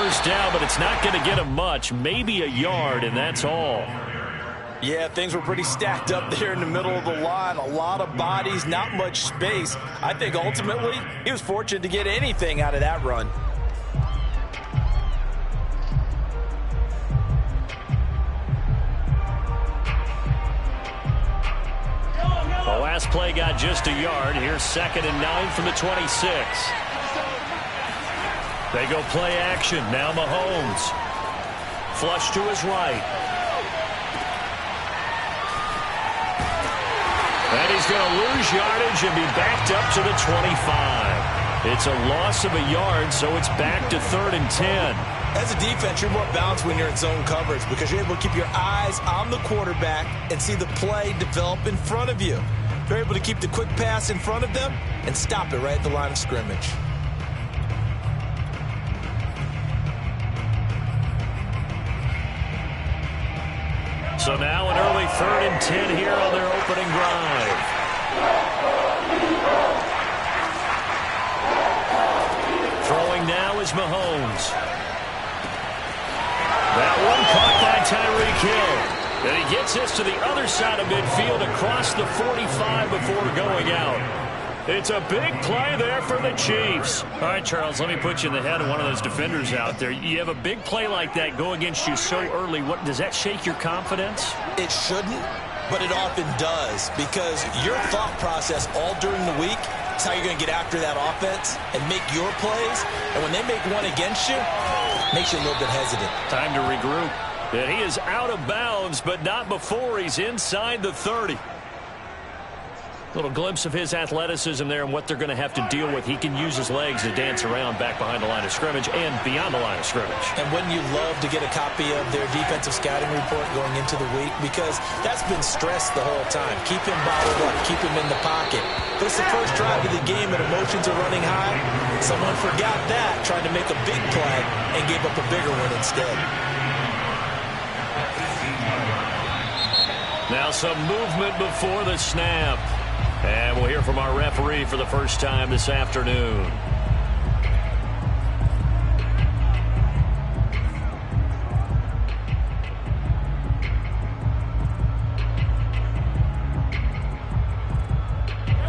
first down, but it's not going to get him much. Maybe a yard, and that's all. Yeah, things were pretty stacked up there in the middle of the line. A lot of bodies, not much space. I think ultimately he was fortunate to get anything out of that run. The last play got just a yard. Here's 2nd and 9 from the 26. They go play action. Now Mahomes. Flush to his right. And he's going to lose yardage and be backed up to the 25. It's a loss of a yard, so it's back to 3rd and 10. As a defense, you're more balanced when you're in zone coverage because you're able to keep your eyes on the quarterback and see the play develop in front of you. You're able to keep the quick pass in front of them and stop it right at the line of scrimmage. So now an early 3rd and 10 here on their opening drive. Throwing now is Mahomes. That one caught by Tyreek Hill. And he gets this to the other side of midfield across the 45 before going out. It's a big play there for the Chiefs. All right, Charles, let me put you in the head of one of those defenders out there. You have a big play like that go against you so early. What does that shake your confidence? It shouldn't, but it often does because your thought process all during the week is how you're going to get after that offense and make your plays. And when they make one against you, it makes you a little bit hesitant. Time to regroup. And he is out of bounds, but not before he's inside the 30. Little glimpse of his athleticism there and what they're going to have to deal with. He can use his legs to dance around back behind the line of scrimmage and beyond the line of scrimmage. And wouldn't you love to get a copy of their defensive scouting report going into the week? Because that's been stressed the whole time. Keep him bottled up. Keep him in the pocket. But it's the first drive of the game and emotions are running high. Someone forgot that, tried to make a big play and gave up a bigger one instead. Now some movement before the snap. And we'll hear from our referee for the first time this afternoon.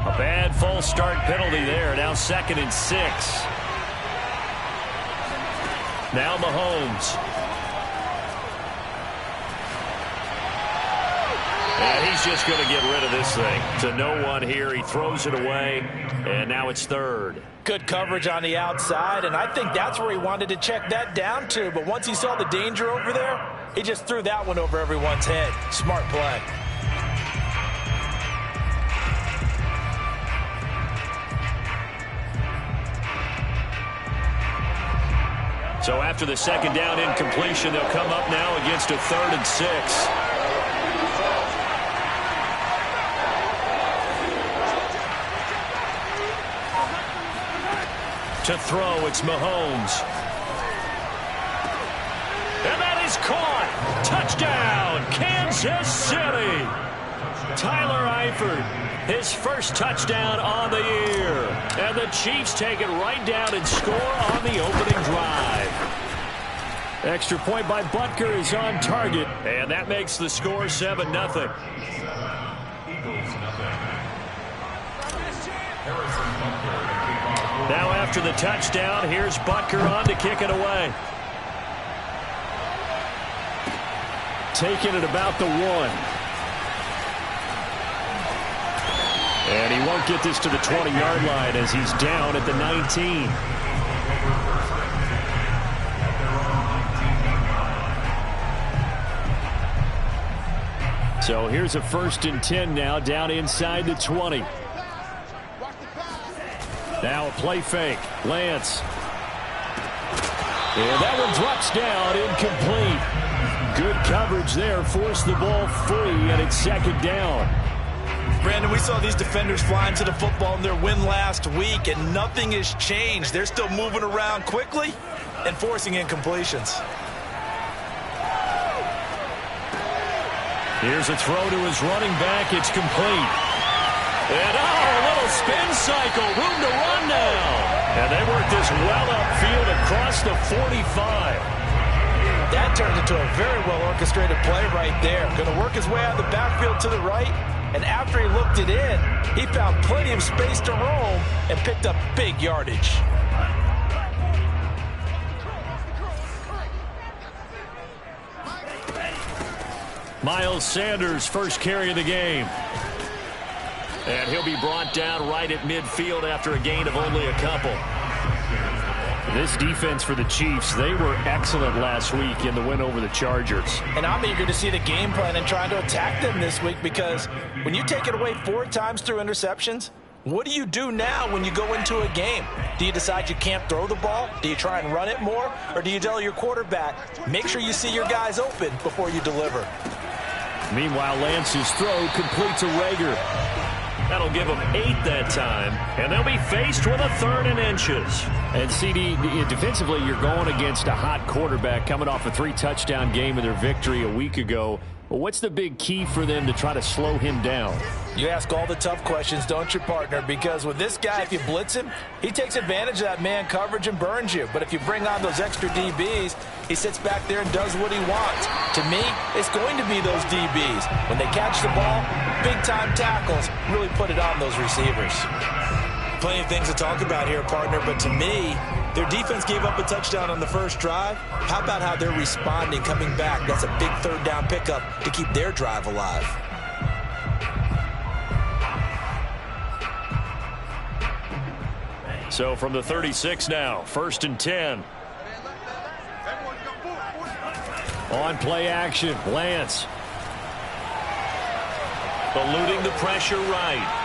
A bad false start penalty there. Now 2nd and 6. Now Mahomes. And he's just going to get rid of this thing to no one here. He throws it away, and now it's 3rd. Good coverage on the outside, and I think that's where he wanted to check that down to. But once he saw the danger over there, he just threw that one over everyone's head. Smart play. So after the 2nd down incompletion, they'll come up now against a 3rd and 6. To throw, it's Mahomes. And that is caught. Touchdown, Kansas City. Tyler Eifert, his first touchdown on the year. And the Chiefs take it right down and score on the opening drive. Extra point by Butker is on target. And that makes the score 7-0. Now after the touchdown, here's Butker on to kick it away. Taking it about the 1. And he won't get this to the 20-yard line as he's down at the 19. So here's a 1st and 10 now down inside the 20. Now a play fake. Lance. And that one drops down, incomplete. Good coverage there. Forced the ball free, and it's 2nd down. Brandon, we saw these defenders flying to the football in their win last week, and nothing has changed. They're still moving around quickly and forcing incompletions. Here's a throw to his running back. It's complete. And a little spin cycle. Room to run now. And they work this well upfield across the 45. That turned into a very well-orchestrated play right there. Going to work his way out of the backfield to the right. And after he looked it in, he found plenty of space to roam and picked up big yardage. Miles Sanders, first carry of the game. And he'll be brought down right at midfield after a gain of only a couple. This defense for the Chiefs, they were excellent last week in the win over the Chargers. And I'm eager to see the game plan and trying to attack them this week, because when you take it away 4 times through interceptions, what do you do now when you go into a game? Do you decide you can't throw the ball? Do you try and run it more? Or do you tell your quarterback, make sure you see your guys open before you deliver? Meanwhile, Lance's throw complete to Rager. That'll give them 8 that time, and they'll be faced with a 3rd and inches. And CD, defensively, you're going against a hot quarterback coming off a 3-touchdown game in their victory a week ago. Well, what's the big key for them to try to slow him down? You ask all the tough questions, don't you, partner? Because with this guy, if you blitz him, he takes advantage of that man coverage and burns you. But if you bring on those extra DBs, he sits back there and does what he wants. To me, it's going to be those DBs. When they catch the ball, big-time tackles really put it on those receivers. Plenty of things to talk about here, partner, but to me, their defense gave up a touchdown on the first drive. How about how they're responding, coming back? That's a big 3rd down pickup to keep their drive alive. So from the 36 now, 1st and 10. On play action, Lance. Eluding the pressure right.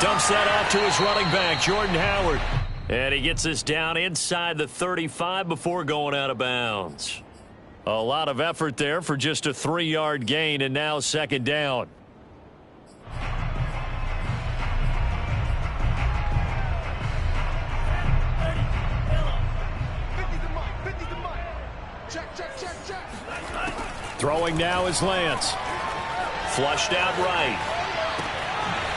Dumps that off to his running back, Jordan Howard. And he gets us down inside the 35 before going out of bounds. A lot of effort there for just a 3-yard gain, and now 2nd down. Throwing now is Lance. Flushed out right.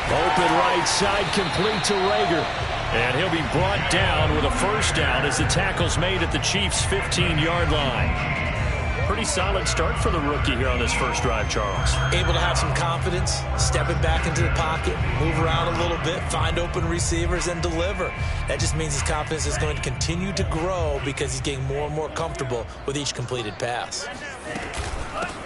Open right side, complete to Rager. And he'll be brought down with a 1st down as the tackle's made at the Chiefs' 15-yard line. Pretty solid start for the rookie here on this first drive, Charles. Able to have some confidence, stepping back into the pocket, move around a little bit, find open receivers, and deliver. That just means his confidence is going to continue to grow because he's getting more and more comfortable with each completed pass.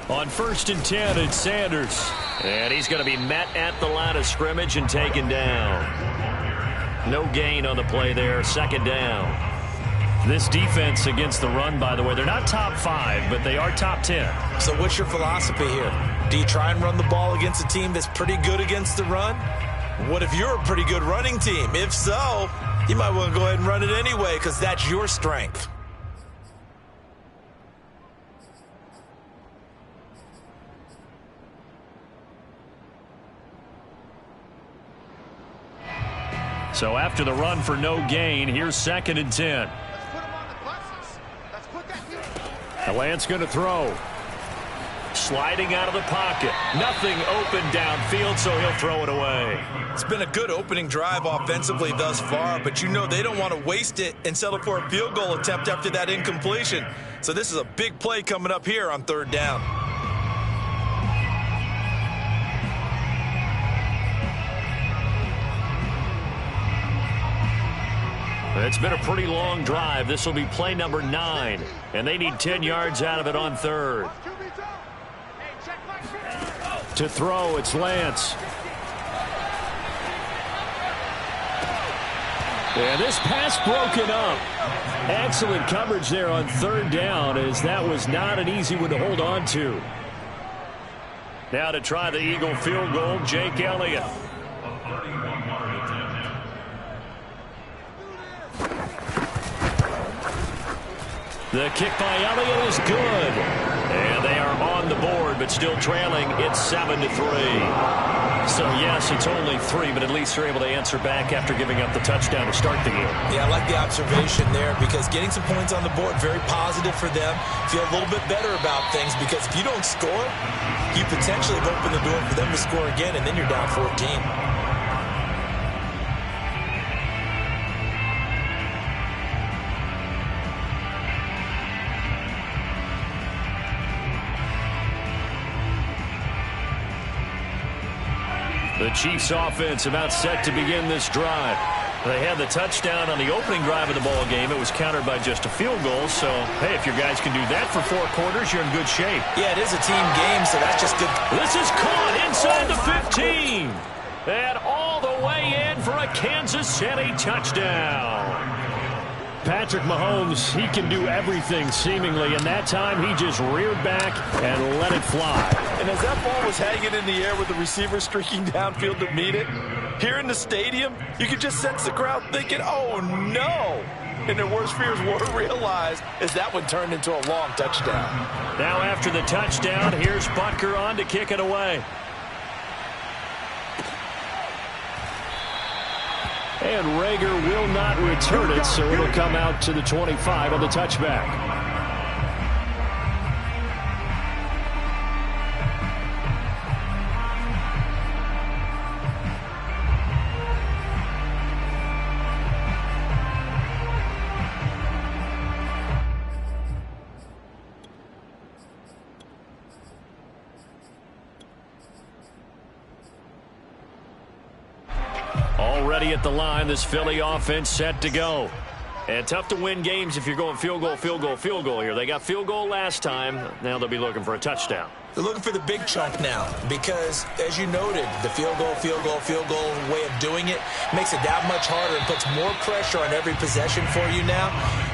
On 1st and 10, it's Sanders. And he's going to be met at the line of scrimmage and taken down. No gain on the play there, 2nd down. This defense against the run, by the way, they're not top 5, but they are top 10. So what's your philosophy here? Do you try and run the ball against a team that's pretty good against the run? What if you're a pretty good running team? If so, you might want to go ahead and run it anyway because that's your strength. So after the run for no gain, here's 2nd and 10. Lance going to throw. Sliding out of the pocket. Nothing open downfield, so he'll throw it away. It's been a good opening drive offensively thus far, but you know they don't want to waste it and settle for a field goal attempt after that incompletion. So this is a big play coming up here on 3rd down. It's been a pretty long drive. This will be play number 9, and they need 10 yards out of it on 3rd. To throw, it's Lance. And this pass broken up. Excellent coverage there on 3rd down, as that was not an easy one to hold on to. Now to try the Eagle field goal, Jake Elliott. The kick by Elliott is good. And they are on the board, but still trailing. It's 7-3. So, yes, it's only 3, but at least they're able to answer back after giving up the touchdown to start the game. Yeah, I like the observation there because getting some points on the board, very positive for them. Feel a little bit better about things because if you don't score, you potentially have opened the door for them to score again, and then you're down 14. The Chiefs offense about set to begin this drive. They had the touchdown on the opening drive of the ball game. It was countered by just a field goal. So, hey, if your guys can do that for 4 quarters, you're in good shape. Yeah, it is a team game, so that's just good. This is caught inside the 15. And all the way in for a Kansas City touchdown. Patrick Mahomes, he can do everything seemingly, and that time he just reared back and let it fly. And as that ball was hanging in the air with the receiver streaking downfield to meet it, here in the stadium, you could just sense the crowd thinking, oh no! And their worst fears were realized as that one turned into a long touchdown. Now after the touchdown, here's Butker on to kick it away. And Reagor will not return it, so it'll come out to the 25 on the touchback. Already at the line, this Philly offense set to go. And tough to win games if you're going field goal, field goal, field goal here. They got field goal last time. Now they'll be looking for a touchdown. They're looking for the big chunk now because, as you noted, the field goal way of doing it makes it that much harder and puts more pressure on every possession for you now.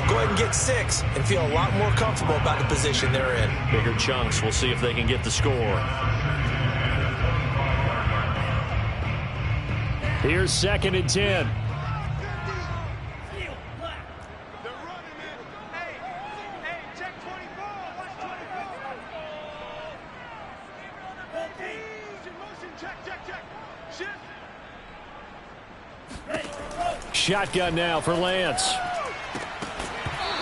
Go ahead and get 6 and feel a lot more comfortable about the position they're in. Bigger chunks. We'll see if they can get the score. Here's 2nd and 10. Shotgun now for Lance.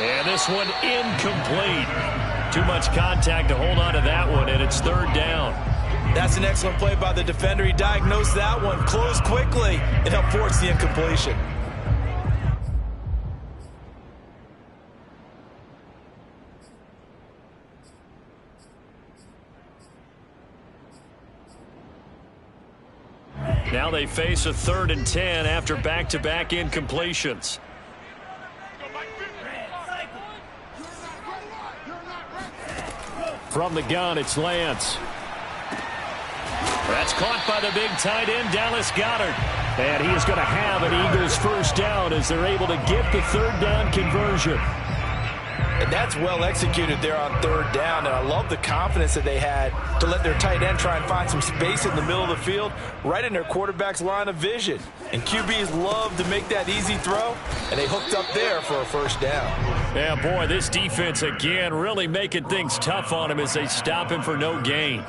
And this one incomplete. Too much contact to hold on to that one, and it's 3rd down. That's an excellent play by the defender. He diagnosed that one, closed quickly, and helped force the incompletion. Now they face a 3rd and 10 after back-to-back incompletions. From the gun, it's Lance. That's caught by the big tight end, Dallas Goedert. And he is going to have an Eagles first down as they're able to get the 3rd down conversion. And that's well executed there on 3rd down. And I love the confidence that they had to let their tight end try and find some space in the middle of the field, right in their quarterback's line of vision. And QBs love to make that easy throw, and they hooked up there for a first down. Yeah, boy, this defense again really making things tough on him as they stop him for no gain.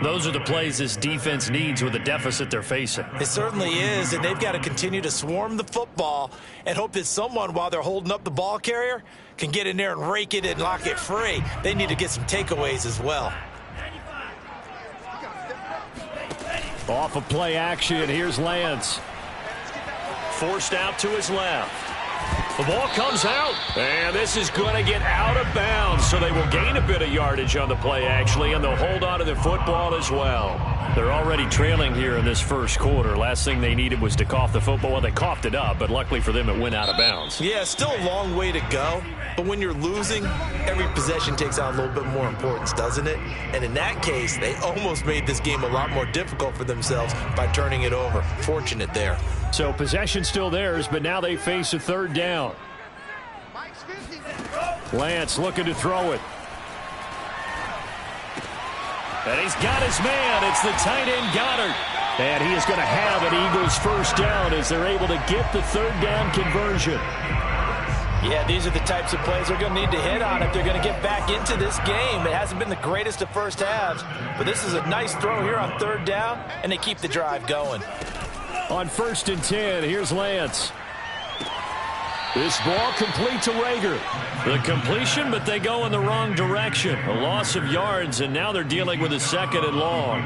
Those are the plays this defense needs with the deficit they're facing. It certainly is, and they've got to continue to swarm the football and hope that someone, while they're holding up the ball carrier, can get in there and rake it and lock it free. They need to get some takeaways as well. Off of play action, here's Lance. Forced out to his left. The ball comes out, and this is going to get out of bounds, so they will gain a bit of yardage on the play, actually, and they'll hold on to the football as well. They're already trailing here in this first quarter. Last thing they needed was to cough the football. Well, they coughed it up, but luckily for them, it went out of bounds. Yeah, still a long way to go, but when you're losing, every possession takes on a little bit more importance, doesn't it? And in that case, they almost made this game a lot more difficult for themselves by turning it over. Fortunate there. So possession still theirs, but now they face a 3rd down. Lance looking to throw it. And he's got his man. It's the tight end Goedert. And he is going to have an Eagles first down as they're able to get the 3rd down conversion. Yeah, these are the types of plays they're going to need to hit on if they're going to get back into this game. It hasn't been the greatest of first halves, but this is a nice throw here on 3rd down, and they keep the drive going. On 1st and 10, here's Lance. This ball complete to Reagor. The completion, but they go in the wrong direction. A loss of yards, and now they're dealing with a 2nd and long.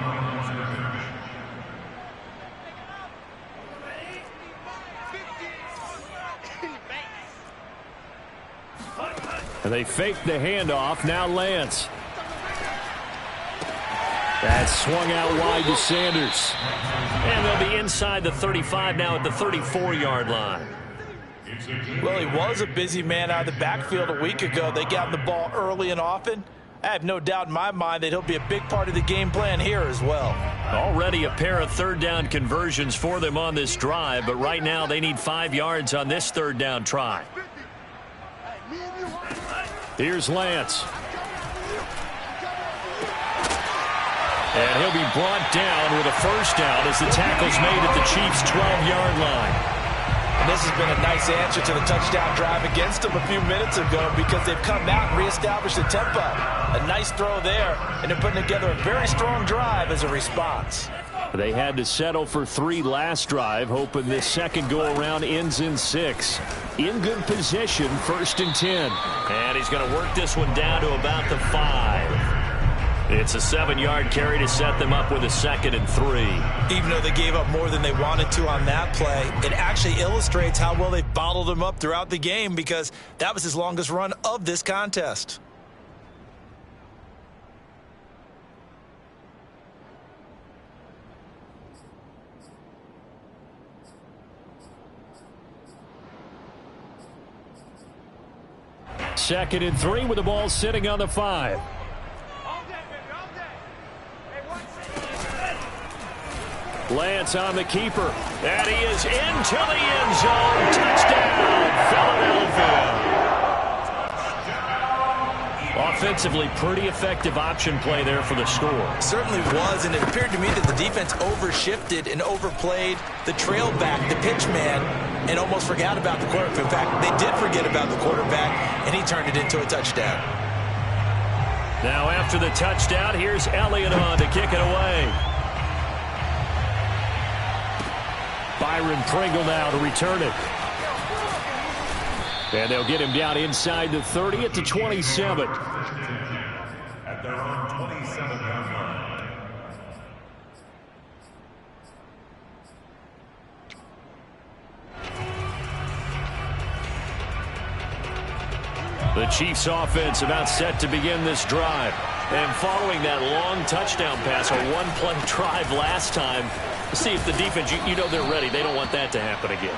And they fake the handoff. Now Lance. That's swung out wide to Sanders. And they'll be inside the 35 now at the 34-yard line. Well, he was a busy man out of the backfield a week ago. They got him the ball early and often. I have no doubt in my mind that he'll be a big part of the game plan here as well. Already a pair of third down conversions for them on this drive, but right now they need 5 yards on this third down try. Here's Lance. And he'll be brought down with a first down as the tackle's made at the Chiefs' 12-yard line. And this has been a nice answer to the touchdown drive against them a few minutes ago because they've come out and reestablished the tempo. A nice throw there, and they're putting together a very strong drive as a response. They had to settle for 3 last drive, hoping this second go-around ends in 6. In good position, 1st and 10. And he's going to work this one down to about the 5. It's a 7-yard carry to set them up with a 2nd and 3. Even though they gave up more than they wanted to on that play, it actually illustrates how well they've bottled them up throughout the game because that was his longest run of this contest. Second and 3 with the ball sitting on the 5. Lance on the keeper. And he is into the end zone. Touchdown, Philadelphia. Offensively, pretty effective option play there for the score. Certainly was, and it appeared to me that the defense overshifted and overplayed the trail back, the pitch man, and almost forgot about the quarterback. In fact, they did forget about the quarterback, and he turned it into a touchdown. Now after the touchdown, here's Elliott on to kick it away. Byron Pringle now to return it. And they'll get him down inside the 30 at the 27. At their own 27-yard line. The Chiefs offense about set to begin this drive. And following that long touchdown pass, a one-play drive last time, see if the defense, you know they're ready. They don't want that to happen again.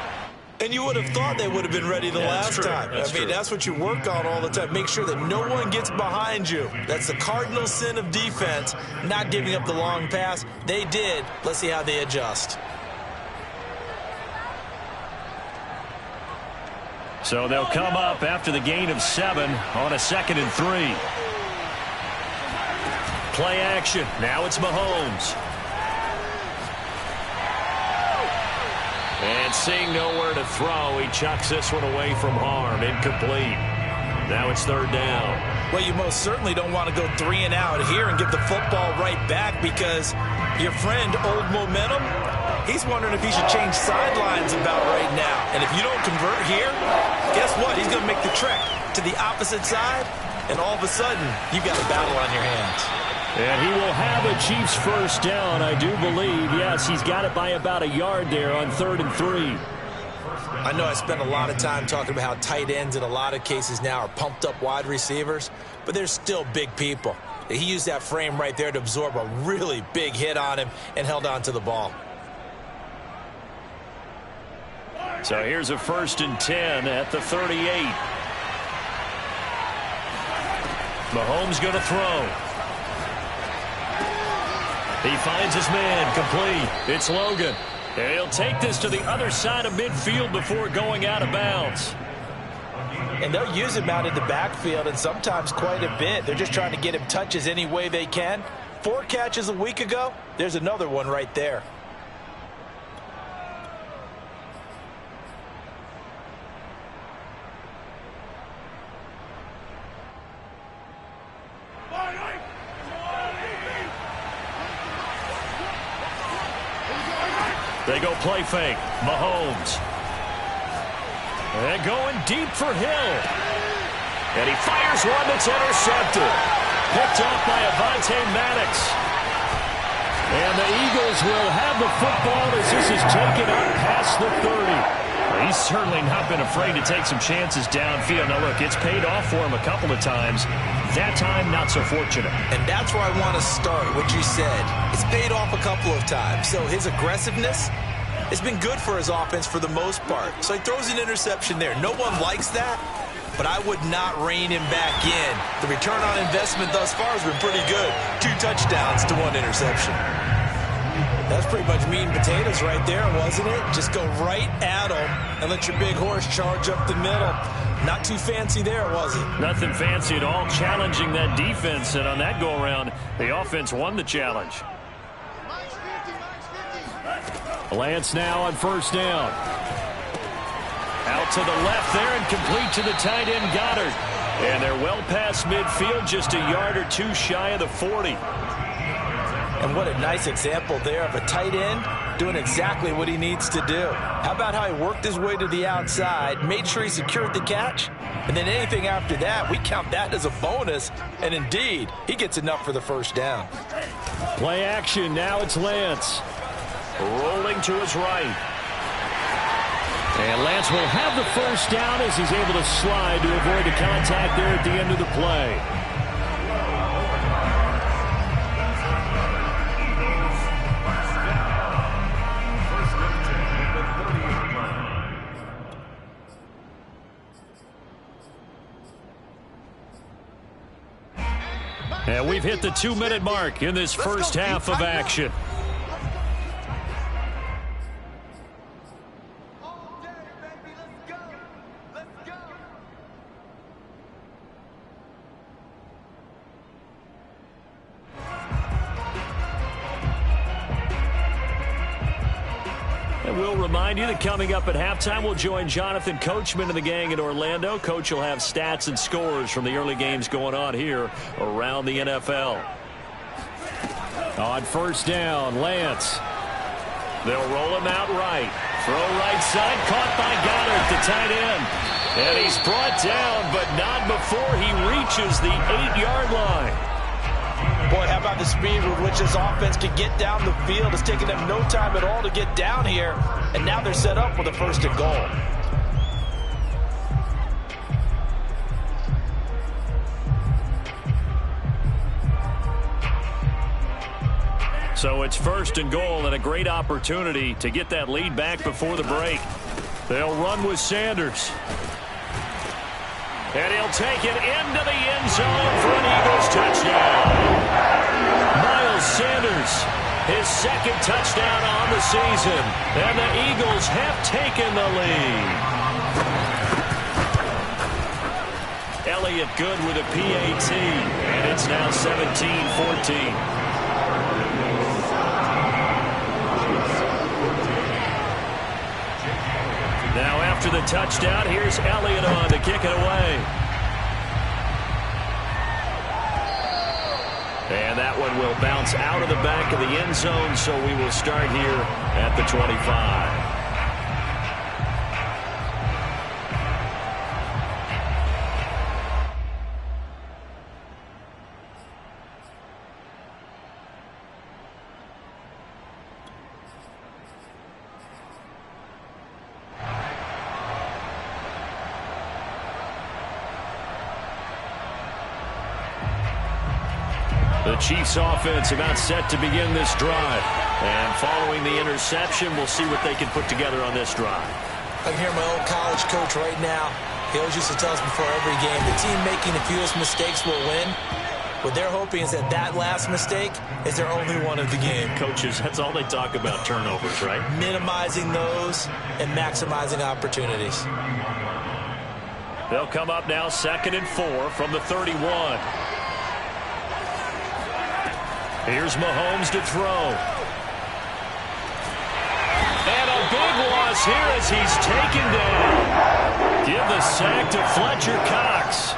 And you would have thought they would have been ready the last time. I mean, that's what you work on all the time. Make sure that no one gets behind you. That's the cardinal sin of defense, not giving up the long pass. They did. Let's see how they adjust. So they'll come up after the gain of 7 on a 2nd and 3. Play action. Now it's Mahomes. And seeing nowhere to throw, he chucks this one away from harm. Incomplete. Now it's 3rd down. Well, you most certainly don't want to go 3 and out here and give the football right back because your friend, Old Momentum, he's wondering if he should change sidelines about right now. And if you don't convert here, guess what? He's going to make the trek to the opposite side, and all of a sudden, you've got a battle on your hands. And he will have a Chiefs first down, I do believe. Yes, he's got it by about a yard there on 3rd and 3. I know I spent a lot of time talking about how tight ends in a lot of cases now are pumped up wide receivers, but they're still big people. He used that frame right there to absorb a really big hit on him and held on to the ball. So here's a 1st and 10 at the 38. Mahomes going to throw. He finds his man, complete. It's Logan. And he'll take this to the other side of midfield before going out of bounds. And they'll use him out in the backfield, and sometimes quite a bit. They're just trying to get him touches any way they can. 4 catches a week ago. There's another one right there. They go play fake. Mahomes. And going deep for Hill. And he fires one that's intercepted. Picked off by Avonte Maddox. And the Eagles will have the football as this is taken up past the 30. He's certainly not been afraid to take some chances downfield. Now, look, it's paid off for him a couple of times. That time, not so fortunate. And that's where I want to start, what you said. It's paid off a couple of times. So his aggressiveness has been good for his offense for the most part. So he throws an interception there. No one likes that, but I would not rein him back in. The return on investment thus far has been pretty good. 2 touchdowns to 1 interception. That's pretty much meat and potatoes right there, wasn't it? Just go right at him and let your big horse charge up the middle. Not too fancy there, was it? Nothing fancy at all, challenging that defense. And on that go-around, the offense won the challenge. Lance now on first down. Out to the left there and complete to the tight end, Goddard. And they're well past midfield, just a yard or 2 shy of the 40. And what a nice example there of a tight end doing exactly what he needs to do. How about how he worked his way to the outside, made sure he secured the catch, and then anything after that, we count that as a bonus. And indeed, he gets enough for the first down. Play action, now it's Lance. Rolling to his right. And Lance will have the first down as he's able to slide to avoid the contact there at the end of the play. And we've hit the 2-minute mark in this first half of action. And we'll remind you that coming up at halftime, we'll join Jonathan Coachman and the gang in Orlando. Coach will have stats and scores from the early games going on here around the NFL. On first down, Lance. They'll roll him out right. Throw right side, caught by Goddard, the tight end. And he's brought down, but not before he reaches the 8-yard line. Boy, how about the speed with which this offense can get down the field? It's taken them no time at all to get down here, and now they're set up with a 1st and goal. So it's 1st and goal and a great opportunity to get that lead back before the break. They'll run with Sanders. And he'll take it into the end zone for an Eagles touchdown. Miles Sanders, his 2nd touchdown on the season. And the Eagles have taken the lead. Elliott good with a PAT. And it's now 17-14. Now after the touchdown, here's Elliott on to kick it away. And that one will bounce out of the back of the end zone, so we will start here at the 25. The Chiefs offense about set to begin this drive. And following the interception, we'll see what they can put together on this drive. I can hear my old college coach right now. He always used to tell us before every game, the team making the fewest mistakes will win. What they're hoping is that that last mistake is their only one of the game. Coaches, that's all they talk about, turnovers, right? Minimizing those and maximizing opportunities. They'll come up now 2nd and 4 from the 31. Here's Mahomes to throw. And a big loss here as he's taken down. Give the sack to Fletcher Cox.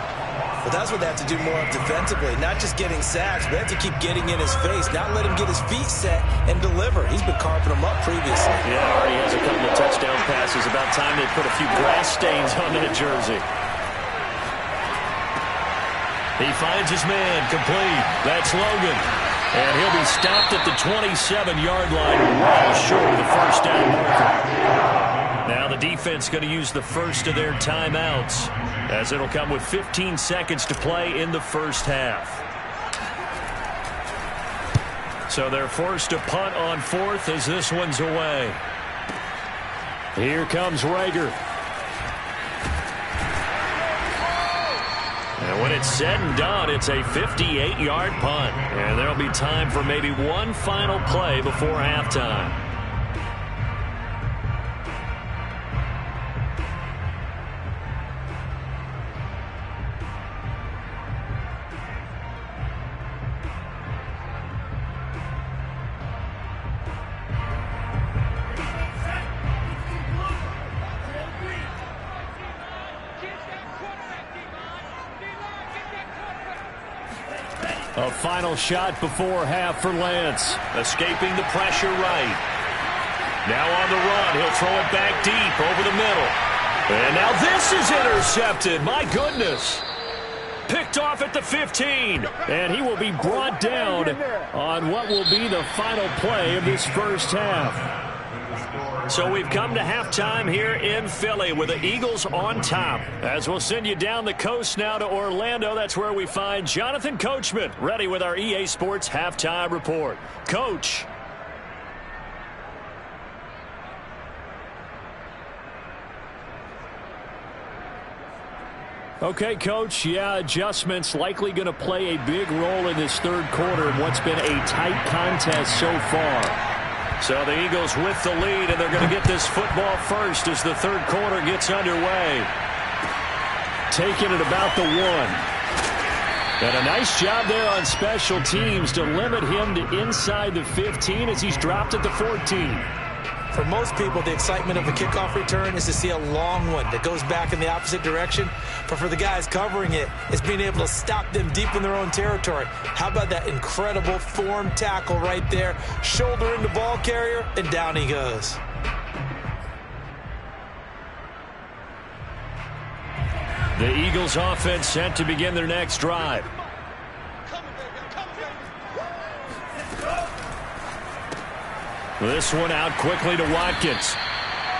But that's what they have to do more of defensively. Not just getting sacks, but they have to keep getting in his face. Not let him get his feet set and deliver. He's been carving them up previously. Yeah, already has a couple of touchdown passes. About time they put a few grass stains on that jersey. He finds his man, complete. That's Logan. And he'll be stopped at the 27-yard line, well short of the first down marker. Now the defense going to use the first of their timeouts, as it'll come with 15 seconds to play in the first half. So they're forced to punt on fourth as this one's away. Here comes Rager. And when it's said and done, it's a 58-yard punt. And there'll be time for maybe one final play before halftime. A final shot before half for Lance. Escaping the pressure right. Now on the run. He'll throw it back deep over the middle. And now this is intercepted. My goodness. Picked off at the 15. And he will be brought down on what will be the final play of this first half. So we've come to halftime here in Philly with the Eagles on top. As we'll send you down the coast now to Orlando, that's where we find Jonathan Coachman ready with our EA Sports Halftime Report. Coach. Okay, Coach, yeah, adjustments likely going to play a big role in this third quarter in what's been a tight contest so far. So the Eagles with the lead, and they're going to get this football first as the third quarter gets underway. Taking it about the 1. And a nice job there on special teams to limit him to inside the 15 as he's dropped at the 14. For most people, the excitement of a kickoff return is to see a long one that goes back in the opposite direction. But for the guys covering it, it's being able to stop them deep in their own territory. How about that incredible form tackle right there? Shoulder in the ball carrier, and down he goes. The Eagles offense set to begin their next drive. This one out quickly to Watkins.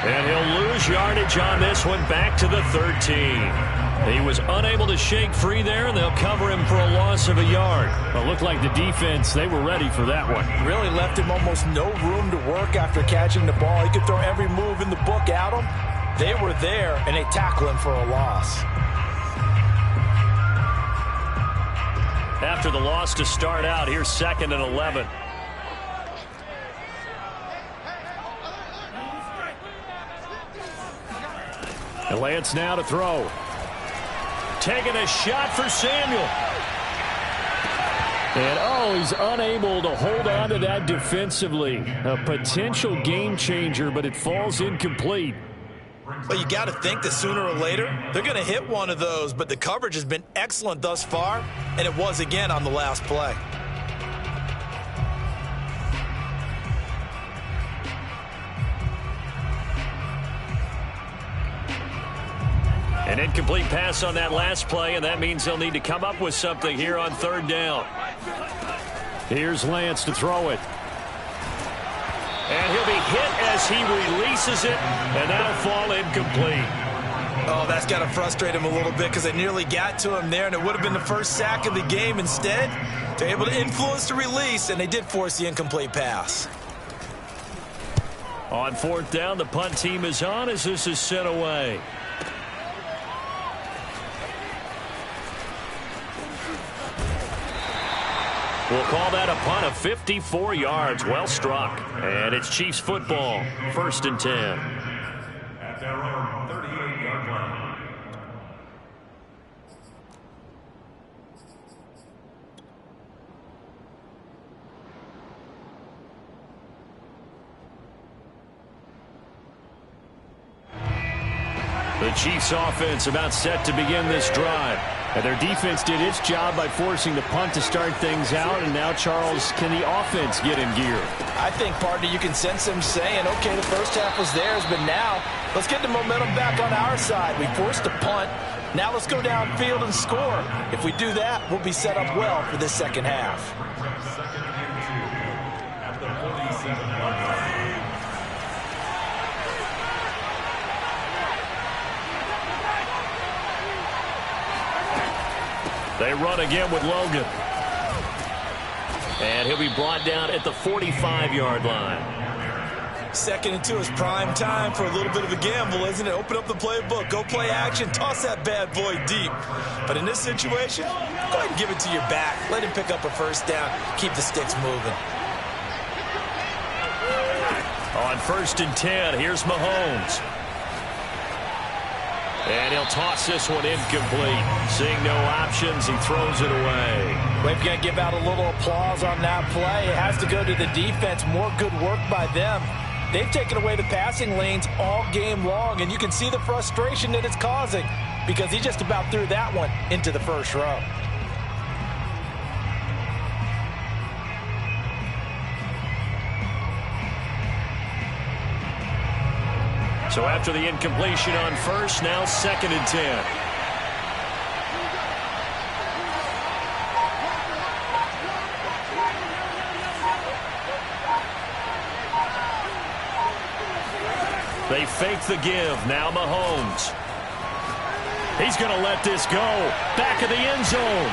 And he'll lose yardage on this one back to the 13. He was unable to shake free there, and they'll cover him for a loss of a yard. It looked like the defense, they were ready for that one. Really left him almost no room to work after catching the ball. He could throw every move in the book at him. They were there, and they tackle him for a loss. After the loss to start out, here's 2nd and 11. And Lance now to throw. Taking a shot for Samuel. And, he's unable to hold on to that defensively. A potential game changer, but it falls incomplete. Well, you got to think that sooner or later, they're going to hit one of those, but the coverage has been excellent thus far, and it was again on the last play. An incomplete pass on that last play, and that means they'll need to come up with something here on 3rd down. Here's Lance to throw it. And he'll be hit as he releases it, and that'll fall incomplete. Oh, that's got to frustrate him a little bit because they nearly got to him there, and it would have been the first sack of the game. Instead, they're able to influence the release, and they did force the incomplete pass. On 4th down, the punt team is on as this is sent away. We'll call that a punt of 54 yards. Well struck. And it's Chiefs football. 1st and 10. At their own 38-yard line. The Chiefs offense about set to begin this drive. And their defense did its job by forcing the punt to start things out. And now, Charles, can the offense get in gear? I think, partner, you can sense them saying, okay, the first half was theirs, but now let's get the momentum back on our side. We forced a punt. Now let's go downfield and score. If we do that, we'll be set up well for this second half. Second and 2 at the 47-yard line. They run again with Logan. And he'll be brought down at the 45-yard line. 2nd and 2 is prime time for a little bit of a gamble, isn't it? Open up the playbook, go play action, toss that bad boy deep. But in this situation, go ahead and give it to your back. Let him pick up a first down, keep the sticks moving. On 1st and 10, here's Mahomes. And he'll toss this one incomplete. Seeing no options, he throws it away. We've got to give out a little applause on that play. It has to go to the defense. More good work by them. They've taken away the passing lanes all game long, and you can see the frustration that it's causing because he just about threw that one into the first row. So after the incompletion on 1st, now 2nd and 10. They fake the give. Now Mahomes. He's going to let this go. Back of the end zone.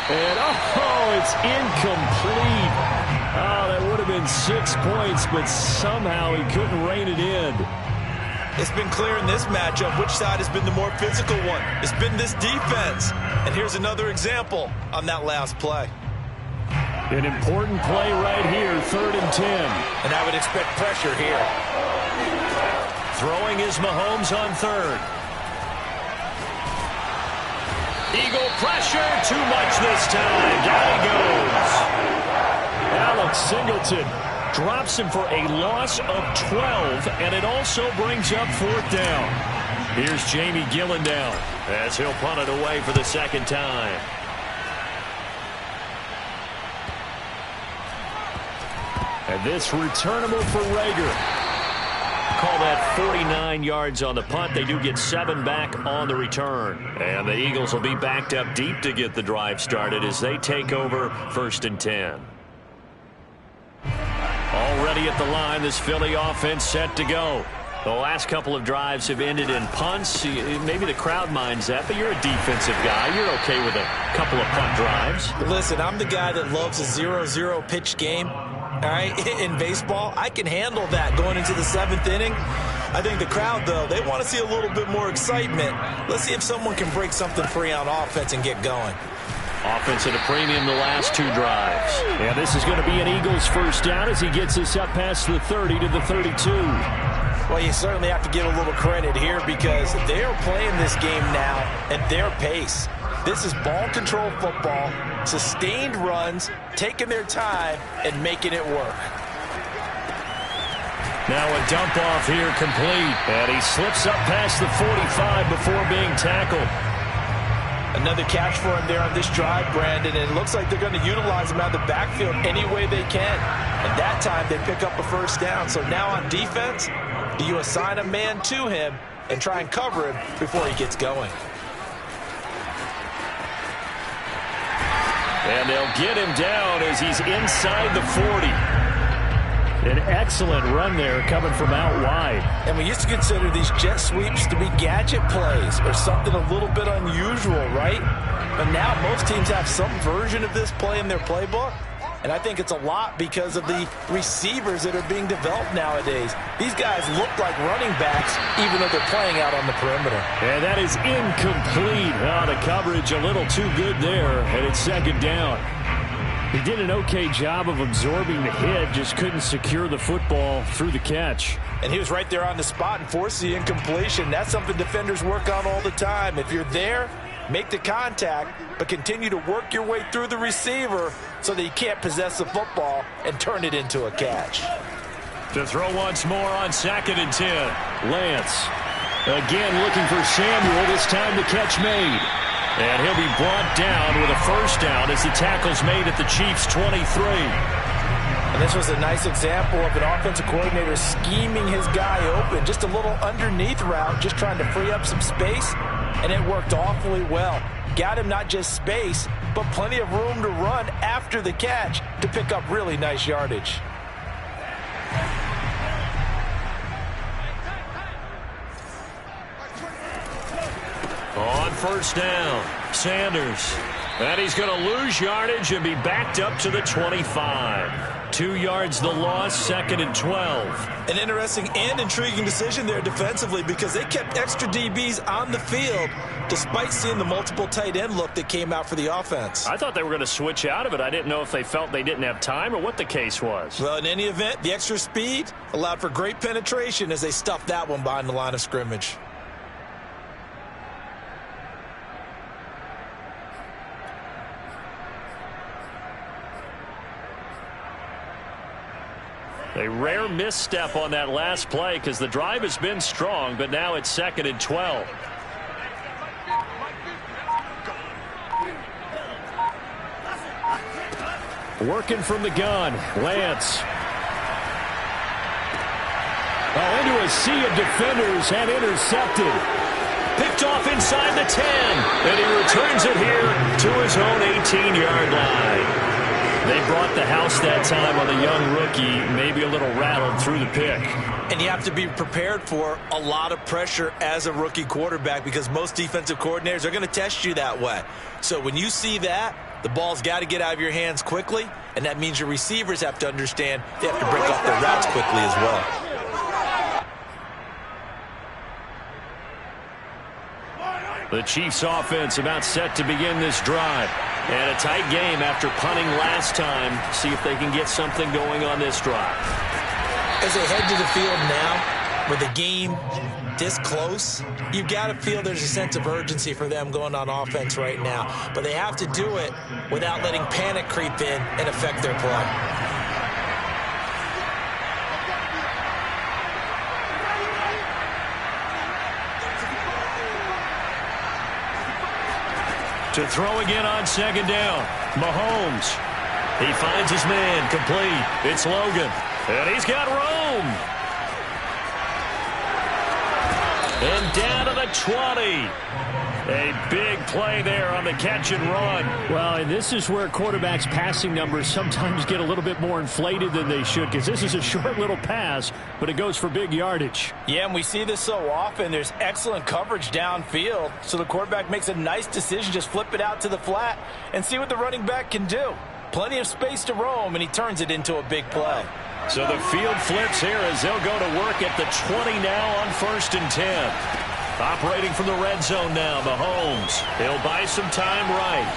And, it's incomplete. Oh, that would have been 6 points, but somehow he couldn't rein it in. It's been clear in this matchup which side has been the more physical one. It's been this defense. And here's another example on that last play. An important play right here, 3rd and 10. And I would expect pressure here. Throwing is Mahomes on 3rd. Eagle pressure, too much this time. Down he goes. Alex Singleton drops him for a loss of 12, and it also brings up 4th down. Here's Jamie Gillendown as he'll punt it away for the 2nd time. And this returnable for Rager. Call that 49 yards on the punt. They do get 7 back on the return. And the Eagles will be backed up deep to get the drive started as they take over 1st and 10. Already at the line, this Philly offense set to go. The last couple of drives have ended in punts. Maybe the crowd minds that, but you're a defensive guy. You're okay with a couple of punt drives. Listen, I'm the guy that loves a 0-0 pitch game. All right, in baseball, I can handle that going into the 7th inning. I think the crowd, though, they want to see a little bit more excitement. Let's see if someone can break something free on offense and get going. Offense at a premium the last 2 drives. And this is going to be an Eagles first down as he gets this up past the 30 to the 32. Well, you certainly have to give a little credit here because they are playing this game now at their pace. This is ball control football, sustained runs, taking their time, and making it work. Now a dump off here complete. And he slips up past the 45 before being tackled. Another catch for him there on this drive, Brandon, and it looks like they're going to utilize him out of the backfield any way they can. And that time they pick up a first down. So now on defense, do you assign a man to him and try and cover him before he gets going? And they'll get him down as he's inside the 40. An excellent run there coming from out wide. And we used to consider these jet sweeps to be gadget plays or something a little bit unusual, right? But now most teams have some version of this play in their playbook. And I think it's a lot because of the receivers that are being developed nowadays. These guys look like running backs even though they're playing out on the perimeter. And that is incomplete. Oh, the coverage a little too good there, and it's 2nd down. He did an okay job of absorbing the hit, just couldn't secure the football through the catch. And he was right there on the spot and forced the incompletion. That's something defenders work on all the time. If you're there, make the contact, but continue to work your way through the receiver so that you can't possess the football and turn it into a catch. To throw once more on 2nd and 10. Lance again looking for Samuel, this time the catch made. And he'll be brought down with a first down as the tackle's made at the Chiefs' 23. And this was a nice example of an offensive coordinator scheming his guy open. Just a little underneath route, just trying to free up some space, and it worked awfully well. Got him not just space, but plenty of room to run after the catch to pick up really nice yardage. On first down, Sanders And he's going to lose yardage and be backed up to the 25. 2 yards the loss, 2nd and 12. An interesting and intriguing decision there defensively because they kept extra DBs on the field despite seeing the multiple tight end look that came out for the offense. I thought they were going to switch out of it. I didn't know if they felt they didn't have time or what the case was. Well, in any event, the extra speed allowed for great penetration as they stuffed that one behind the line of scrimmage. A rare misstep on that last play because the drive has been strong, but now it's 2nd and 12. Working from the gun, Lance. Into a sea of defenders and intercepted. Picked off inside the 10, and he returns it here to his own 18-yard line. They brought the house that time on the young rookie, maybe a little rattled through the pick. And you have to be prepared for a lot of pressure as a rookie quarterback because most defensive coordinators are going to test you that way. So when you see that, the ball's got to get out of your hands quickly, and that means your receivers have to understand they have to break off their routes quickly as well. The Chiefs offense about set to begin this drive. And a tight game after punting last time. See if they can get something going on this drive. As they head to the field now, with the game this close, you've got to feel there's a sense of urgency for them going on offense right now. But they have to do it without letting panic creep in and affect their play. To throw again on 2nd down. Mahomes. He finds his man complete. It's Logan. And he's got Rome. And down to the 20. A big play there on the catch and run. Well, and this is where quarterbacks' passing numbers sometimes get a little bit more inflated than they should because this is a short little pass, but it goes for big yardage. Yeah, and we see this so often. There's excellent coverage downfield, so the quarterback makes a nice decision. Just flip it out to the flat and see what the running back can do. Plenty of space to roam, and he turns it into a big play. So the field flips here as they'll go to work at the 20 now on 1st and 10. Operating from the red zone now, Mahomes. He'll buy some time right.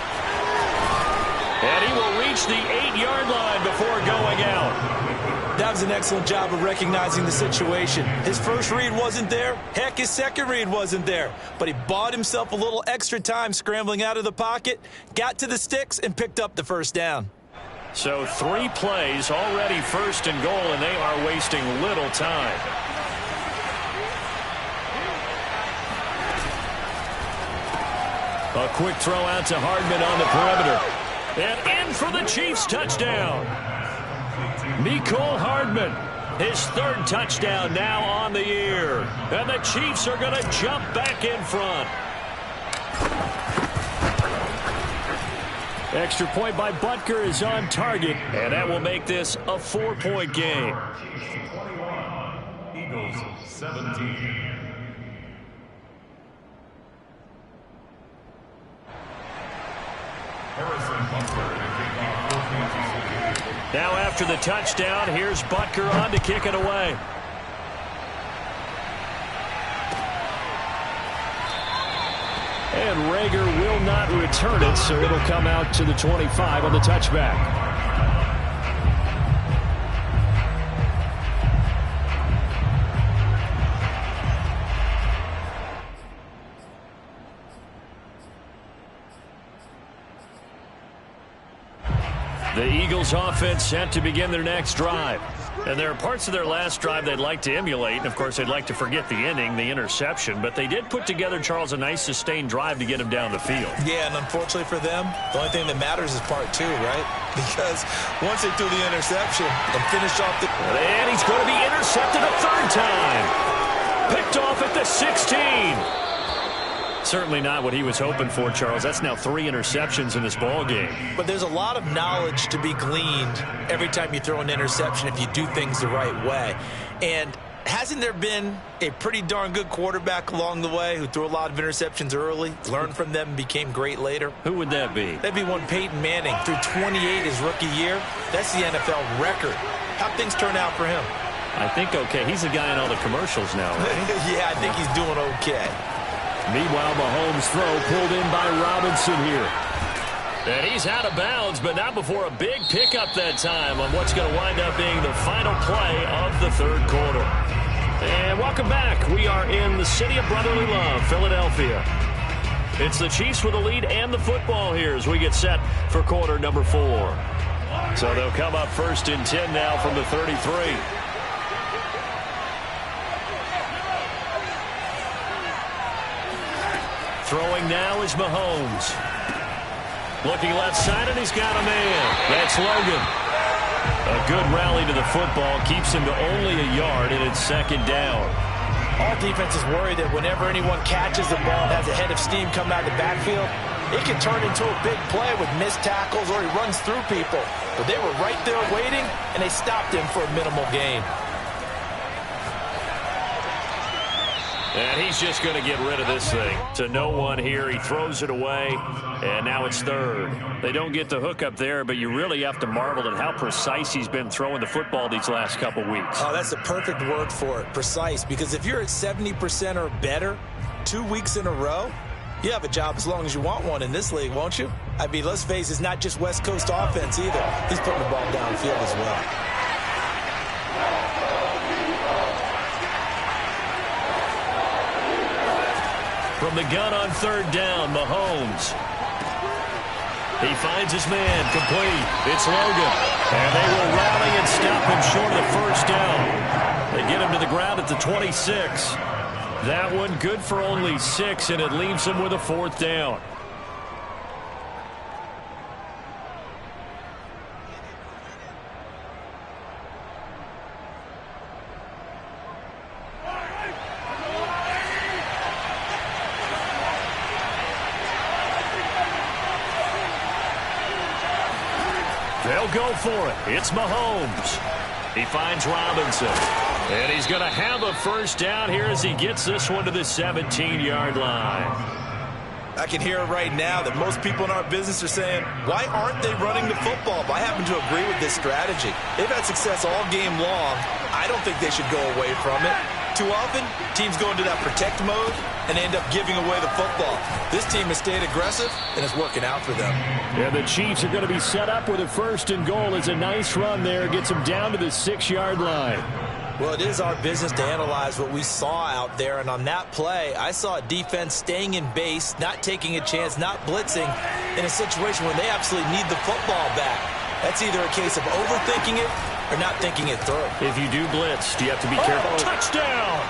And he will reach the 8-yard line before going out. That was an excellent job of recognizing the situation. His first read wasn't there. Heck, his second read wasn't there. But he bought himself a little extra time scrambling out of the pocket, got to the sticks, and picked up the first down. So 3 plays, already 1st and goal, and they are wasting little time. A quick throw out to Hardman on the perimeter. And in for the Chiefs touchdown. Mecole Hardman, his 3rd touchdown now on the year. And the Chiefs are going to jump back in front. Extra point by Butker is on target, and that will make this a 4-point game. Eagles 17. Now after the touchdown, here's Butker on to kick it away. And Rager will not return it, so it'll come out to the 25 on the touchback. The Eagles offense set to begin their next drive. And there are parts of their last drive they'd like to emulate. And, of course, they'd like to forget the ending, the interception. But they did put together, Charles, a nice sustained drive to get him down the field. Yeah, and unfortunately for them, the only thing that matters is part 2, right? Because once they threw the interception and finished off the... And he's going to be intercepted a 3rd time. Picked off at the 16. Certainly not what he was hoping for, Charles. That's now 3 interceptions in this ball game. But there's a lot of knowledge to be gleaned every time you throw an interception if you do things the right way. And hasn't there been a pretty darn good quarterback along the way who threw a lot of interceptions early, learned from them, and became great later? Who would that be? That'd be one Peyton Manning. Threw 28 his rookie year. That's the NFL record. How'd things turn out for him? I think okay. He's the guy in all the commercials now, right? Yeah, I think he's doing okay. Meanwhile, Mahomes' throw pulled in by Robinson here. And he's out of bounds, but not before a big pickup that time on what's going to wind up being the final play of the third quarter. And welcome back. We are in the city of brotherly love, Philadelphia. It's the Chiefs with the lead and the football here as we get set for quarter number 4. So they'll come up 1st and 10 now from the 33. Throwing now is Mahomes. Looking left side, and he's got a man. That's Logan. A good rally to the football keeps him to only a yard, and it's 2nd down. All defenses worry that whenever anyone catches the ball and has a head of steam come out of the backfield, it can turn into a big play with missed tackles or he runs through people. But they were right there waiting, and they stopped him for a minimal gain. And he's just going to get rid of this thing. To no one here. He throws it away, and now it's 3rd. They don't get the hook up there, but you really have to marvel at how precise he's been throwing the football these last couple weeks. Oh, that's the perfect word for it, precise. Because if you're at 70% or better 2 weeks in a row, you have a job as long as you want one in this league, won't you? I mean, let's face it, it's not just West Coast offense either. He's putting the ball downfield as well. From the gun on 3rd down, Mahomes. He finds his man, complete. It's Logan. And they will rally and stop him short of the 1st down. They get him to the ground at the 26. That one good for only 6, and it leaves him with a 4th down. They'll go for it. It's Mahomes. He finds Robinson. And he's going to have a 1st down here as he gets this one to the 17-yard line. I can hear it right now that most people in our business are saying, why aren't they running the football? But I happen to agree with this strategy. They've had success all game long. I don't think they should go away from it. Too often, teams go into that protect mode and end up giving away the football. This team has stayed aggressive, and it's working out for them. Yeah, the Chiefs are going to be set up with a 1st and goal. It's a nice run there. Gets them down to the 6-yard line. Well, it is our business to analyze what we saw out there, and on that play, I saw a defense staying in base, not taking a chance, not blitzing, in a situation where they absolutely need the football back. That's either a case of overthinking it or not thinking it through. If you do blitz, you have to be careful. Touchdown!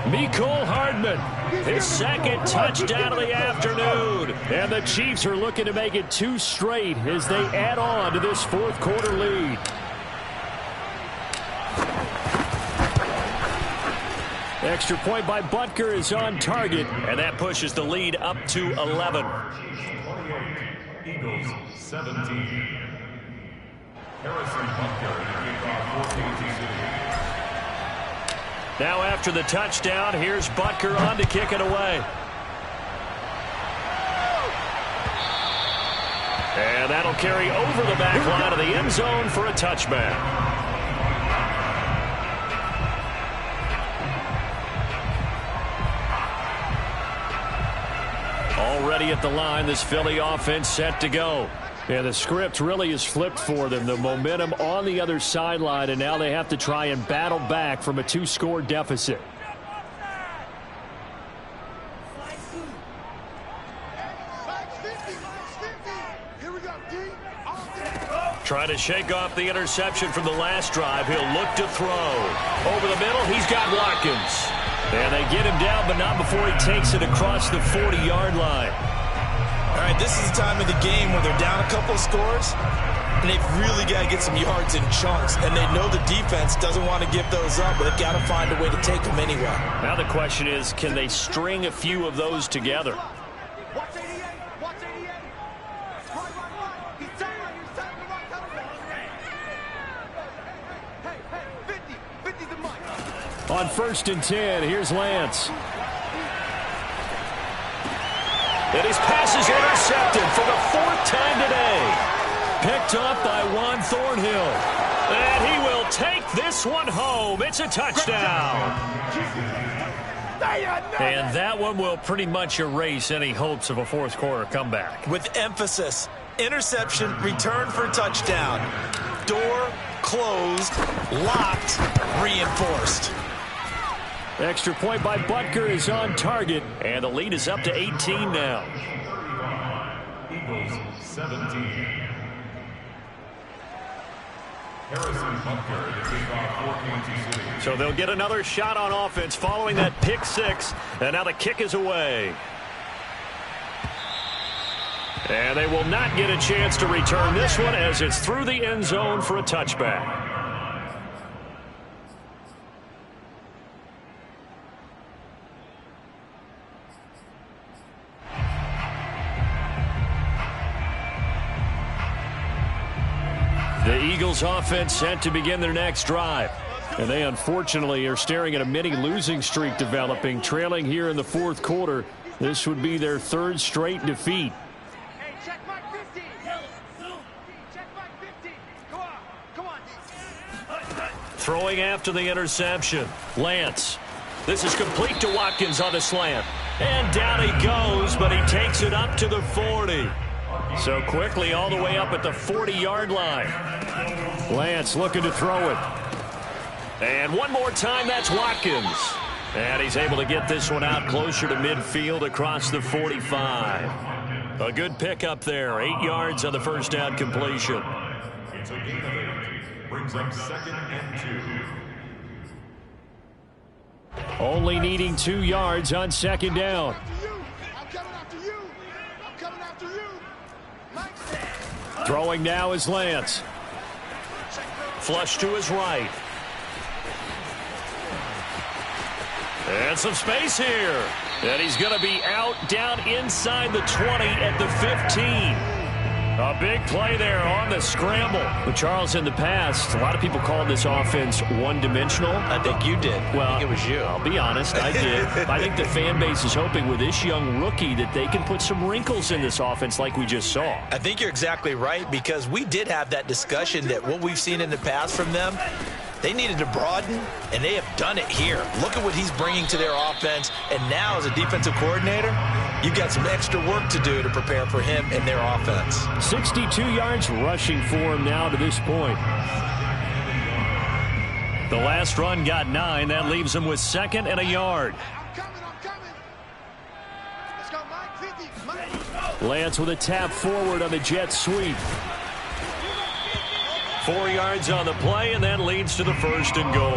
Mecole Hardman, his 2nd touchdown of the afternoon. And the Chiefs are looking to make it 2 straight as they add on to this 4th quarter lead. Extra point by Butker is on target, and that pushes the lead up to 11. 28, Eagles 17. Harrison Butker, kickoff for Kansas City. Now after the touchdown, here's Butker on to kick it away. And that'll carry over the back line of the end zone for a touchback. Already at the line, this Philly offense set to go. And the script really is flipped for them. The momentum on the other sideline, and now they have to try and battle back from a 2-score deficit. Trying to shake off the interception from the last drive. He'll look to throw. Over the middle, he's got Watkins. And they get him down, but not before he takes it across the 40-yard line. All right, this is the time of the game where they're down a couple of scores, and they've really got to get some yards in chunks. And they know the defense doesn't want to give those up, but they've got to find a way to take them anyway. Now the question is, can they string a few of those together? Watch 88. Watch 88. Right. He's tackling. He's tackling. Hey, 50. 50's the mic. On 1st and 10, here's Lance. And his pass is intercepted for the 4th time today. Picked up by Juan Thornhill. And he will take this one home. It's a touchdown. And that one will pretty much erase any hopes of a fourth quarter comeback. With emphasis, interception, return for touchdown. Door closed, locked, reinforced. Extra point by Butker is on target, and the lead is up to 18 now. Eagles 17. Harrison Butker, the kickoff for Kansas City. So they'll get another shot on offense following that pick six, and now the kick is away. And they will not get a chance to return this one as it's through the end zone for a touchback. The Eagles offense set to begin their next drive. And they unfortunately are staring at a mini losing streak developing, trailing here in the fourth quarter. This would be their 3rd straight defeat. Hey, check mark 50. Check mark 50. Come on. Throwing after the interception. Lance. This is complete to Watkins on the slant. And down he goes, but he takes it up to the 40. So quickly all the way up at the 40-yard line. Lance looking to throw it. And one more time, that's Watkins. And he's able to get this one out closer to midfield across the 45. A good pickup there. 8 yards on the first down completion. It's a gain of 8. Brings up 2nd and 2. Only needing 2 yards on 2nd down. Throwing now is Lance. Flush to his right. And some space here. And he's going to be out down inside the 20 at the 15. A big play there on the scramble. But Charles, in the past, a lot of people called this offense one-dimensional. I think you did. Well, I think it was you. I'll be honest, I did. I think the fan base is hoping with this young rookie that they can put some wrinkles in this offense like we just saw. I think you're exactly right, because we did have that discussion that what we've seen in the past from them, they needed to broaden, and they have done it here. Look at what he's bringing to their offense, and now as a defensive coordinator, you've got some extra work to do to prepare for him and their offense. 62 yards rushing for him now to this point. The last run got 9. That leaves him with 2nd and a yard. I'm coming. Let's go, Mike. 50. Lance with a tap forward on the jet sweep. 4 yards on the play, and that leads to the 1st and goal.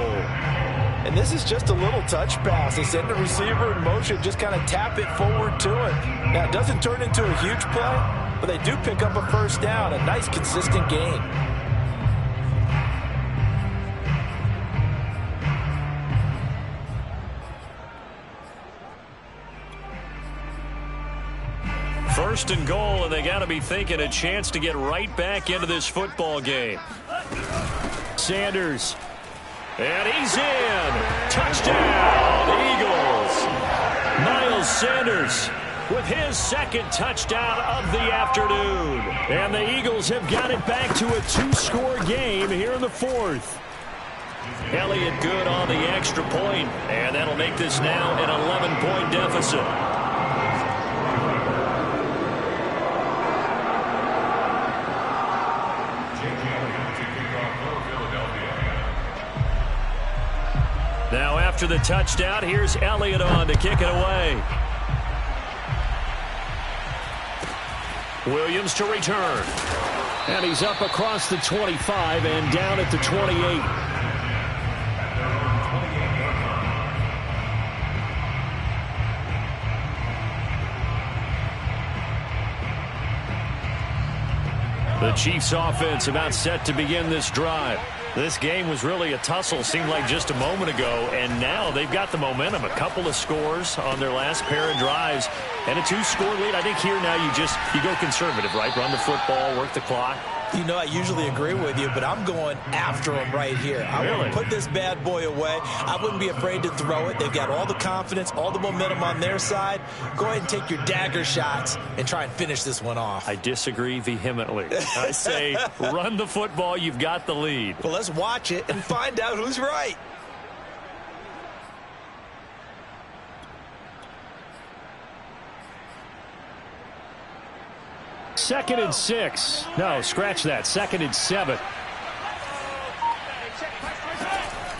And this is just a little touch pass. They send the receiver in motion, just kind of tap it forward to it. Now, it doesn't turn into a huge play, but they do pick up a 1st down, a nice, consistent gain. First and goal, and they got to be thinking a chance to get right back into this football game. Sanders. And he's in. Touchdown, Eagles. Miles Sanders with his 2nd touchdown of the afternoon. And the Eagles have got it back to a 2-score game here in the 4th. Elliott good on the extra point, and that'll make this now an 11-point deficit. Now after the touchdown, here's Elliott on to kick it away. Williams to return. And he's up across the 25 and down at the 28. The Chiefs offense about set to begin this drive. This game was really a tussle, seemed like just a moment ago, and now they've got the momentum. A couple of scores on their last pair of drives, and a 2-score lead. I think here now you go conservative, right? Run the football, work the clock. You know, I usually agree with you, but I'm going after him right here. I want to put this bad boy away. I wouldn't be afraid to throw it. They've got all the confidence, all the momentum on their side. Go ahead and take your dagger shots and try and finish this one off. I disagree vehemently. I say run the football. You've got the lead. Well, let's watch it and find out who's right. Second and 6. No, scratch that. Second and 7.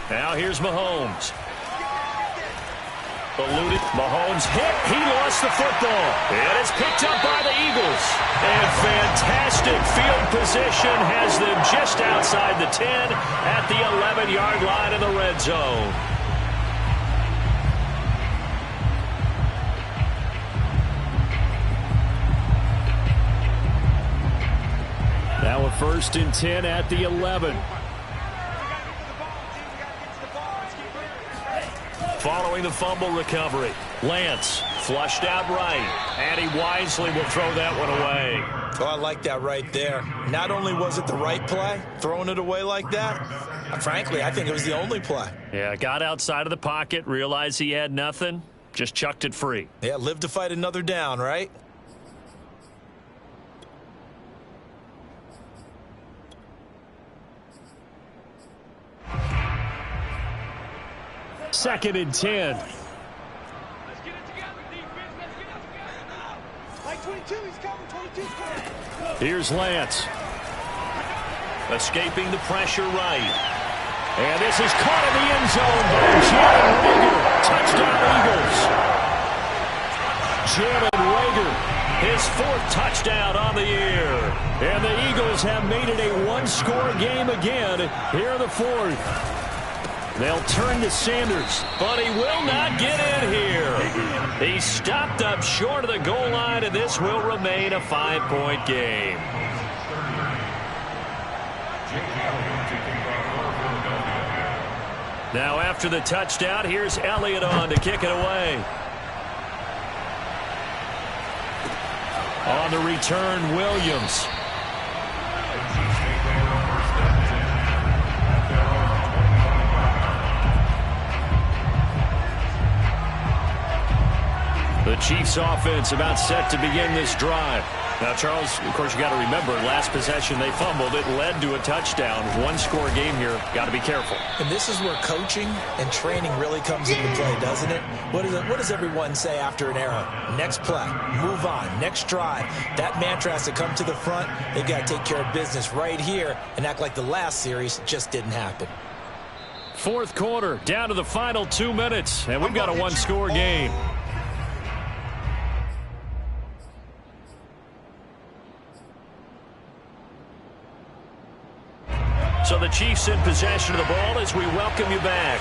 Now here's Mahomes. Eluded. Mahomes hit. He lost the football. And it's picked up by the Eagles. And fantastic field position has them just outside the 10 at the 11-yard line in the red zone. Now a 1st and 10 at the 11. Following the fumble recovery, Lance flushed out right, and he wisely will throw that one away. Oh, I like that right there. Not only was it the right play, throwing it away like that, frankly, I think it was the only play. Yeah, got outside of the pocket, realized he had nothing, just chucked it free. Yeah, live to fight another down, right? Second and 10. Let's get it together, defense. Let's get it together. Like 22, he's coming. 22's coming. Here's Lance. Escaping the pressure right. And this is caught in the end zone by Jalen Reagor. Touchdown Eagles. Jalen Reagor, his 4th touchdown on the year. And the Eagles have made it a one-score game again here in the 4th. They'll turn to Sanders, but he will not get in here. He stopped up short of the goal line, and this will remain a 5-point game. Now after the touchdown, here's Elliott on to kick it away. On the return, Williams. The Chiefs offense about set to begin this drive. Now, Charles, of course, you got to remember, last possession they fumbled. It led to a touchdown. One-score game here. Got to be careful. And this is where coaching and training really comes into play, doesn't it? What does everyone say after an error? Next play, move on, next drive. That mantra has to come to the front. They've got to take care of business right here and act like the last series just didn't happen. 4th quarter, down to the final 2 minutes, and we've got a one-score game. So the Chiefs in possession of the ball as we welcome you back.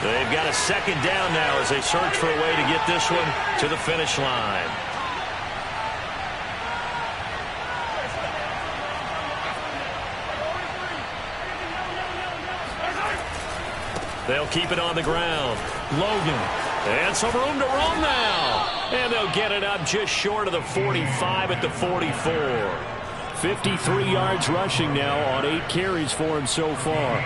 They've got a 2nd down now as they search for a way to get this one to the finish line. They'll keep it on the ground. Logan. And some room to run now. And they'll get it up just short of the 45 at the 44. 53 yards rushing now on 8 carries for him so far.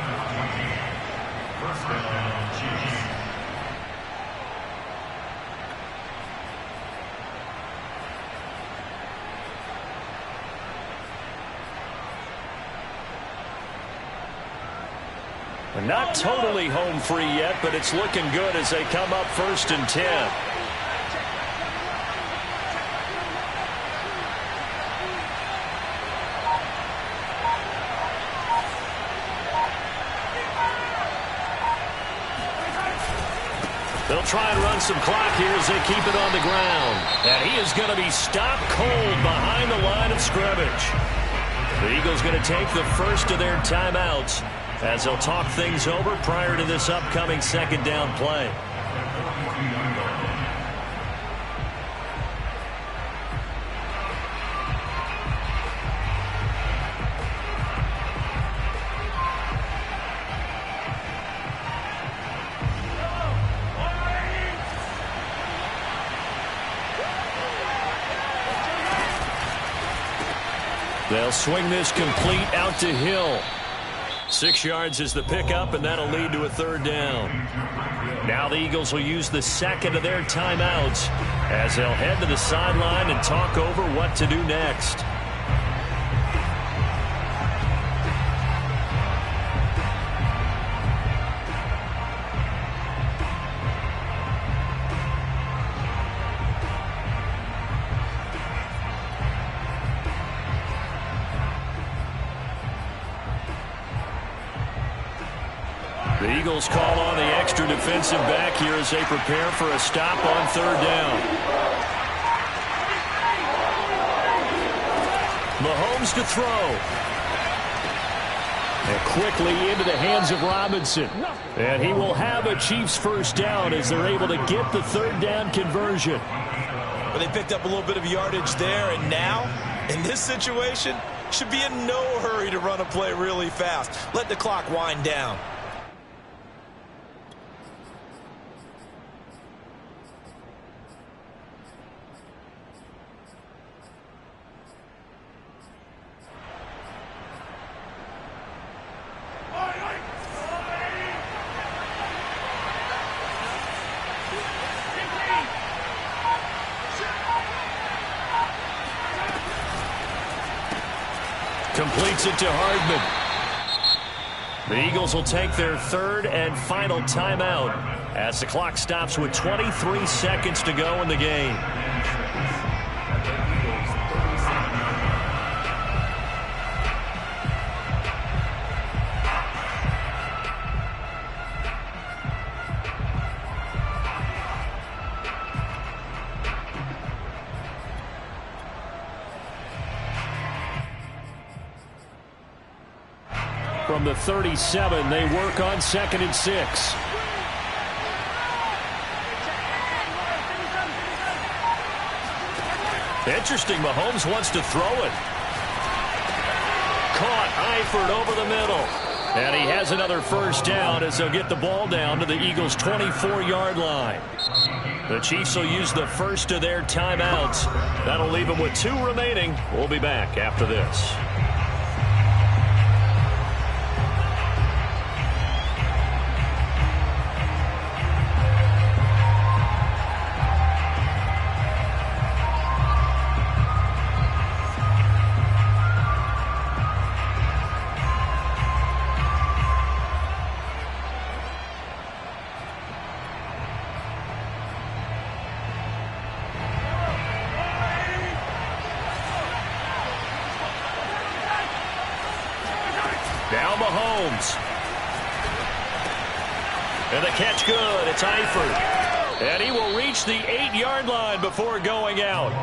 Not totally home free yet, but it's looking good as they come up 1st and 10. They'll try and run some clock here as they keep it on the ground. And he is going to be stopped cold behind the line of scrimmage. The Eagles going to take the first of their timeouts as they'll talk things over prior to this upcoming 2nd down play. They'll swing this complete out to Hill. 6 yards is the pickup, and that'll lead to a third down. Now the Eagles will use the second of their timeouts as they'll head to the sideline and talk over what to do next. The Eagles call on the extra defensive back here as they prepare for a stop on third down. Mahomes to throw. And quickly into the hands of Robinson. And he will have a Chiefs first down as they're able to get the third down conversion. Well, they picked up a little bit of yardage there, and now, in this situation, should be in no hurry to run a play really fast. Let the clock wind down. Completes it to Hardman. The Eagles will take their third and final timeout as the clock stops with 23 seconds to go in the game. From the 37, they work on 2nd and 6. Interesting, Mahomes wants to throw it. Caught, Eifert over the middle. And he has another first down as they'll get the ball down to the Eagles' 24-yard line. The Chiefs will use the first of their timeouts. That'll leave them with 2 remaining. We'll be back after this. Now Mahomes. And the catch good. It's Eifert. And he will reach the 8-yard line before going out.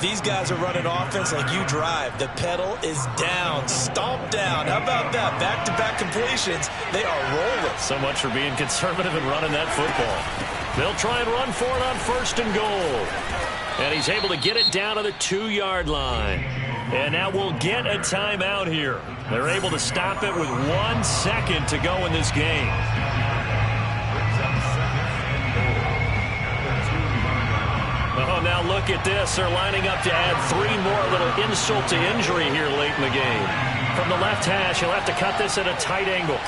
These guys are running offense like you drive. The pedal is down, stomped down. How about that? Back-to-back completions. They are rolling. So much for being conservative and running that football. They'll try and run for it on 1st and goal. And he's able to get it down to the 2-yard line. And now we'll get a timeout here. They're able to stop it with 1 second to go in this game. Oh, now look at this. They're lining up to add 3 more, a little insult to injury here late in the game. From the left hash, he'll have to cut this at a tight angle.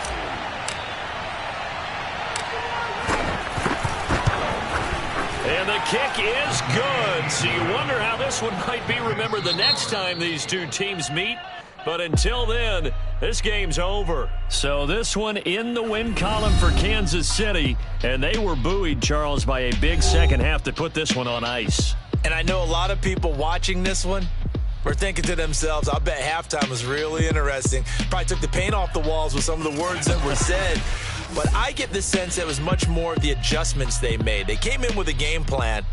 And the kick is good. So you wonder how this one might be remembered the next time these two teams meet. But until then, this game's over. So this one in the win column for Kansas City. And they were buoyed, Charles, by a big second half to put this one on ice. And I know a lot of people watching this one were thinking to themselves, I bet halftime was really interesting. Probably took the paint off the walls with some of the words that were said. But I get the sense it was much more of the adjustments they made. They came in with a game plan,